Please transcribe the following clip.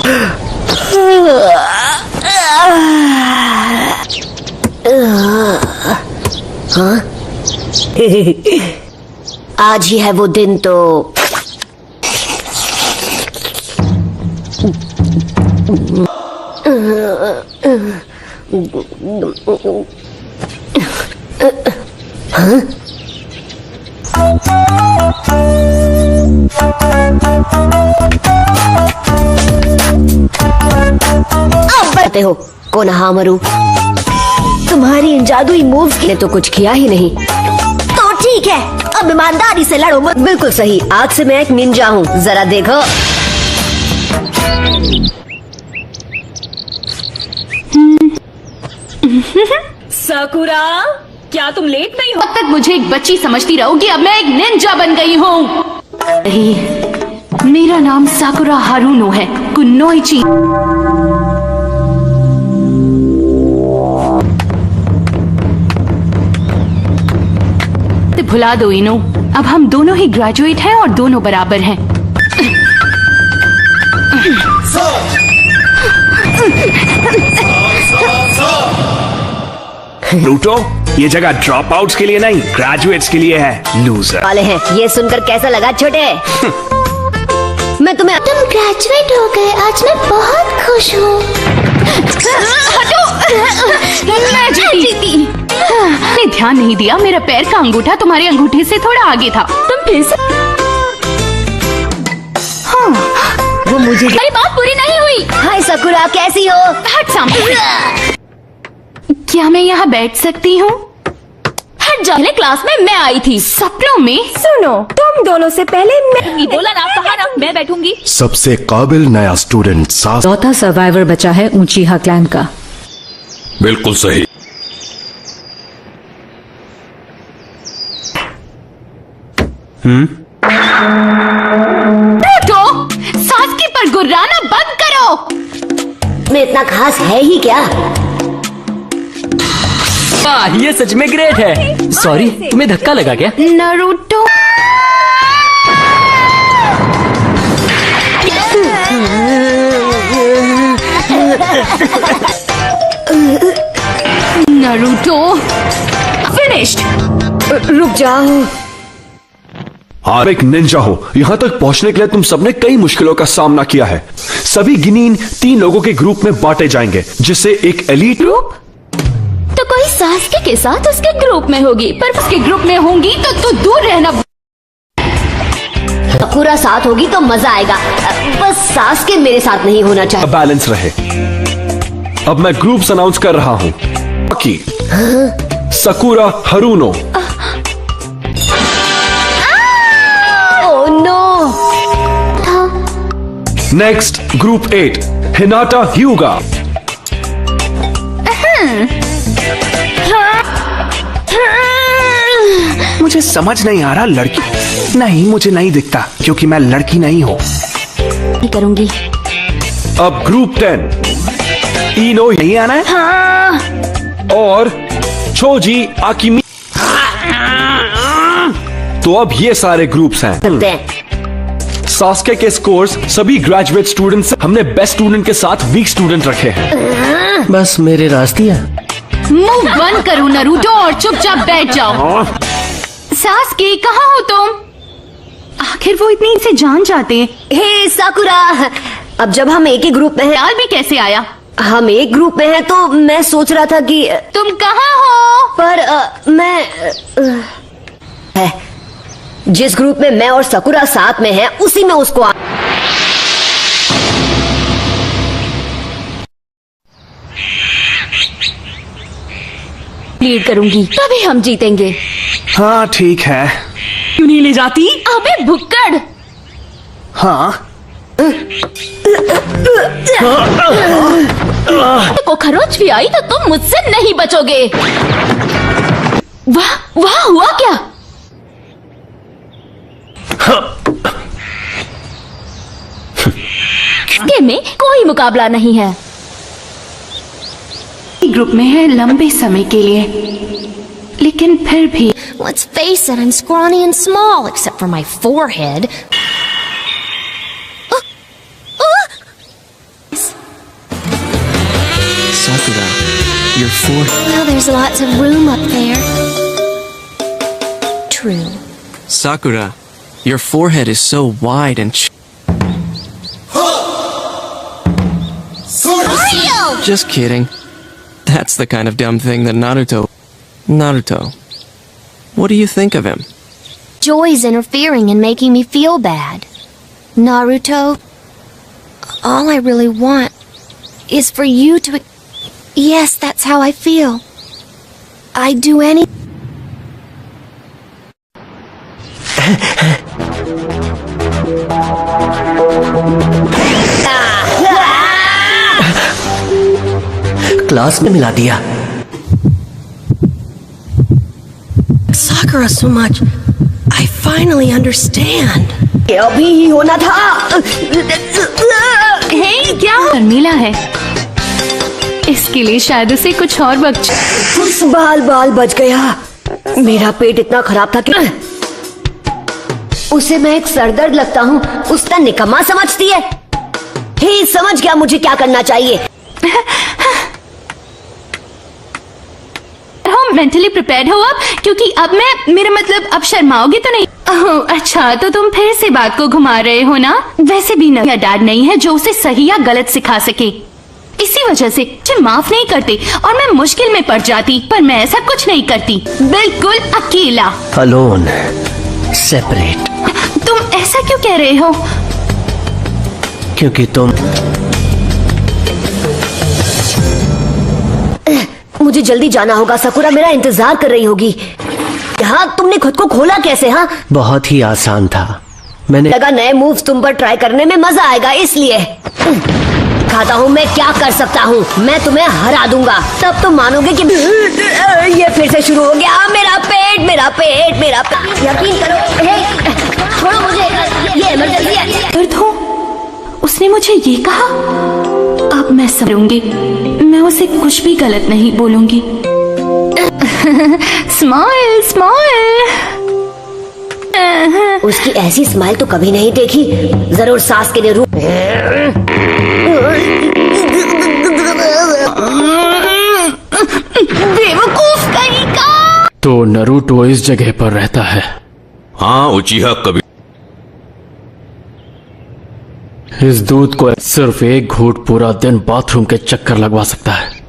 हाँ? आज ही है वो दिन तो हाँ? अब बताते हो कोनोहामारू, तुम्हारी इन जादुई मूव्स ने तो कुछ किया ही नहीं। तो ठीक है, अब ईमानदारी से लड़ो। बिल्कुल सही, आज से मैं एक निंजा हूँ, जरा देखो। साकुरा, क्या तुम लेट नहीं हो? अब तक मुझे एक बच्ची समझती रहोगी, अब मैं एक निंजा बन गई हूँ। नहीं, मेरा नाम साकुरा हारुनो है, कुनोइची। भुला दो इनो, अब हम दोनों ही ग्रेजुएट हैं और दोनों बराबर हैं। नरूटो, ये जगह ड्रॉप आउट्स के लिए नहीं, ग्रेजुएट्स के लिए है। लूजर वाले हैं। ये सुनकर कैसा लगा छोटे? मैं तुम्हें तुम ग्रेजुएट हो गए, आज मैं बहुत खुश हूँ। मैं जीती। मैंने ध्यान नहीं दिया, मेरा पैर का अंगूठा तुम्हारे अंगूठे से थोड़ा आगे था। तुम फिर से हाँ, वो मुझे मेरी बात पूरी नहीं हुई। हाय साकुरा, कैसी हो? हट सामने। क्या मैं यहाँ बैठ सकती हूँ? हट जा। पहले क्लास में मैं आई थी, सपनों में। सुनो, तुम दोनों से पहले मैं बोला ना, कहा ना मैं बैठूंगी। सबसे काबिल नया स्टूडेंट सास। चौथा सर्वाइवर बचा है ऊंचीहा क्लैन का। बिल्कुल सही। तो सासकी पर गुर्राना बंद करो। में इतना खास है ही क्या? ये सच में ग्रेट है। सॉरी, तुम्हें धक्का लगा क्या? Naruto, Naruto finished. रुक जाओ। आप एक निंजा हो, यहाँ तक पहुँचने के लिए तुम सबने कई मुश्किलों का सामना किया है। सभी गिनीन 3 लोगों के ग्रुप में बांटे जाएंगे, जिससे एक एलीट ग्रुप। तो कोई सासके के साथ उसके ग्रुप में होगी, पर उसके ग्रुप में होंगी तो तू दूर रहना। साकुरा साथ होगी तो मजा आएगा, बस सासके मेरे साथ नहीं होना चाहिए। बैलेंस रहे। अब मैं ग्रुप्स अनाउंस कर रहा हूँ। Sakura Haruno, oh no. Next group 8 Hinata Hyuga, मुझे समझ नहीं आ रहा लड़की नहीं, मुझे नहीं दिखता क्योंकि मैं लड़की नहीं हूँ। करूंगी। अब ग्रुप 10 इनो यही आना है। हाँ। और छोजी आकिमी। तो अब ये सारे ग्रुप्स हैं। सास्के के स्कोर्स सभी ग्रेजुएट स्टूडेंट से हमने बेस्ट स्टूडेंट के साथ वीक स्टूडेंट रखे हैं। बस मेरे रास्ते हैं। मुंह बंद करो नरूटो और चुपचाप बैठ जाओ। सासके, कहाँ हो तुम? आखिर वो इतनी से जान जाते हैं। हे साकुरा, अब जब हम एक ही ग्रुप में हैं, ख्याल भी कैसे आया? हम एक ग्रुप में हैं तो मैं सोच रहा था कि तुम कहाँ हो? पर मैं है जिस ग्रुप में मैं और साकुरा साथ में हैं, उसी में उसको लीड करूंगी, तभी हम जीतेंगे। हाँ ठीक है। क्यों नहीं ले जाती? अबे भुक्कड़। हाँ को खरोच भी आई तो तुम मुझसे नहीं बचोगे। वाह वाह, हुआ क्या? इसके में कोई मुकाबला नहीं है। ग्रुप में है लंबे समय के लिए, लेकिन फिर भी Let's face it, I'm scrawny and small, except for my forehead. your forehead. Well, there's lots of room up there. True. Sakura, your forehead is so wide and Just kidding. That's the kind of dumb thing that Naruto. What do you think of him? Joy's interfering and making me feel bad. Naruto, all I really want is for you to... Yes, that's how I feel. I'd do any... class में मिला दिया. Sakura so much. I finally understand. ये अभी ही होना था. हे क्या शर्मिला है. इसके लिए शायद उसे कुछ और बख्श. बाल बच गया. मेरा पेट इतना खराब था कि उसे मैं एक सरदर्द लगता हूँ उसका निकम्मा समझती है. ही समझ गया मुझे क्या करना चाहिए. मेंटली प्रिपेयर्ड हो अब, क्योंकि अब मेरा मतलब अब शर्माओगे तो नहीं. ओह अच्छा, तो तुम फिर से बात को घुमा रहे हो ना. वैसे भी ना डैड नहीं है जो उसे सही या गलत सिखा सके. इसी वजह से मुझे माफ नहीं करते और मैं मुश्किल में पड़ जाती. पर मैं ऐसा कुछ नहीं करती, बिल्कुल अकेला. Alone, separate. तुम ऐसा क्यों कह रहे हो? क्योंकि तुम मुझे जल्दी जाना होगा. सकुरा मेरा इंतजार कर रही होगी. यहाँ तुमने खुद को खोला कैसे? हाँ, बहुत ही आसान था. मैंने लगा नए मूव्स तुम पर ट्राई करने में मजा आएगा, इसलिए खाता हूँ मैं क्या कर सकता हूँ. मैं तुम्हें हरा दूंगा, तब तुम मानोगे कि ये फिर से शुरू हो गया. मेरा पेट. यकीन करो. हे, छोड़ो मुझे, ये इमरजेंसी है. दर्द हो. उसने मुझे ये कहा. अब मैं समझूंगी. मैं उसे कुछ भी गलत नहीं बोलूंगी. स्माइल. उसकी ऐसी स्माइल तो कभी नहीं देखी. जरूर सास के लिए रूप. बेवकूफ कहीं का. तो नारुतो इस जगह पर रहता है. हाँ, उचिहा कभी इस दूध को सिर्फ एक घूंट पूरा दिन बाथरूम के चक्कर लगवा सकता है.